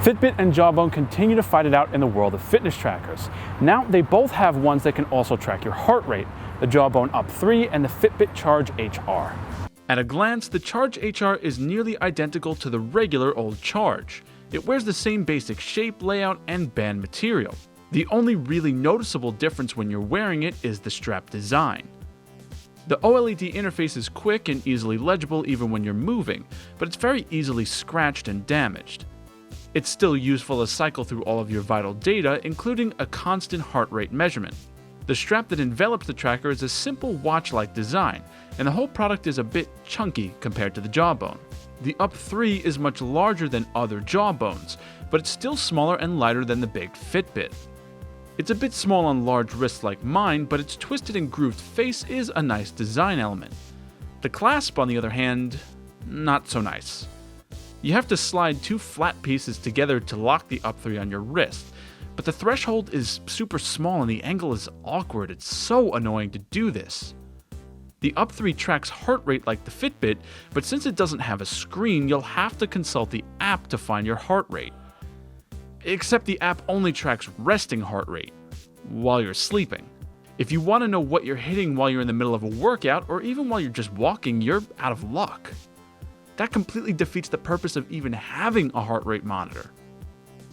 Fitbit and Jawbone continue to fight it out in the world of fitness trackers. Now they both have ones that can also track your heart rate, the Jawbone UP3 and the Fitbit Charge HR. At a glance, the Charge HR is nearly identical to the regular old Charge. It wears the same basic shape, layout, and band material. The only really noticeable difference when you're wearing it is the strap design. The OLED interface is quick and easily legible even when you're moving, but it's very easily scratched and damaged. It's still useful to cycle through all of your vital data, including a constant heart rate measurement. The strap that envelops the tracker is a simple watch-like design, and the whole product is a bit chunky compared to the Jawbone. The UP3 is much larger than other Jawbones, but it's still smaller and lighter than the big Fitbit. It's a bit small on large wrists like mine, but its twisted and grooved face is a nice design element. The clasp, on the other hand, not so nice. You have to slide two flat pieces together to lock the UP3 on your wrist, but the threshold is super small and the angle is awkward. It's so annoying to do this. The UP3 tracks heart rate like the Fitbit, but since it doesn't have a screen, you'll have to consult the app to find your heart rate. Except the app only tracks resting heart rate, while you're sleeping. If you want to know what you're hitting while you're in the middle of a workout, or even while you're just walking, you're out of luck. That completely defeats the purpose of even having a heart rate monitor.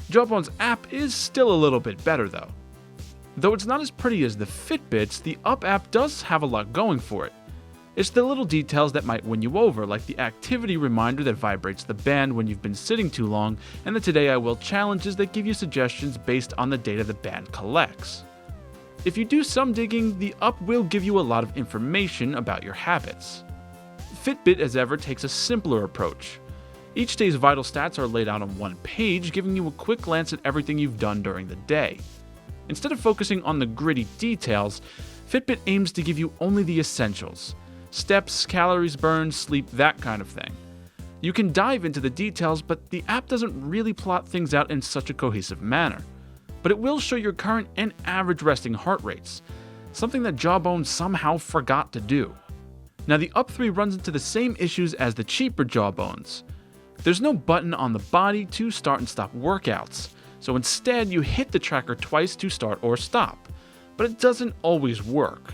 Jawbone's app is still a little bit better though. Though it's not as pretty as the Fitbits, the Up app does have a lot going for it. It's the little details that might win you over, like the activity reminder that vibrates the band when you've been sitting too long, and the Today I Will challenges that give you suggestions based on the data the band collects. If you do some digging, the Up will give you a lot of information about your habits. Fitbit, as ever, takes a simpler approach. Each day's vital stats are laid out on one page, giving you a quick glance at everything you've done during the day. Instead of focusing on the gritty details, Fitbit aims to give you only the essentials: steps, calories burned, sleep, that kind of thing. You can dive into the details, but the app doesn't really plot things out in such a cohesive manner. But it will show your current and average resting heart rates, something that Jawbone somehow forgot to do. Now the UP3 runs into the same issues as the cheaper Jawbones. There's no button on the body to start and stop workouts, so instead you hit the tracker twice to start or stop, but it doesn't always work.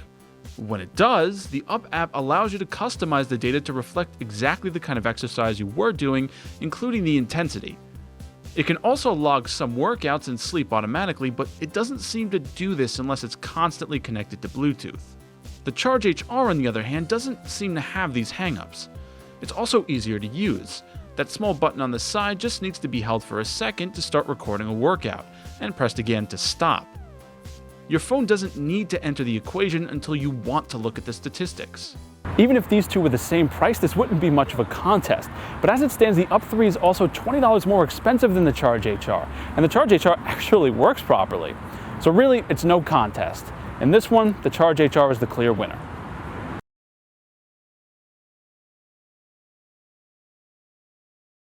When it does, the Up app allows you to customize the data to reflect exactly the kind of exercise you were doing, including the intensity. It can also log some workouts and sleep automatically, but it doesn't seem to do this unless it's constantly connected to Bluetooth. The Charge HR, on the other hand, doesn't seem to have these hangups. It's also easier to use. That small button on the side just needs to be held for a second to start recording a workout, and pressed again to stop. Your phone doesn't need to enter the equation until you want to look at the statistics. Even if these two were the same price, this wouldn't be much of a contest. But as it stands, the UP3 is also $20 more expensive than the Charge HR, and the Charge HR actually works properly. So really, it's no contest. In this one, the Charge HR is the clear winner.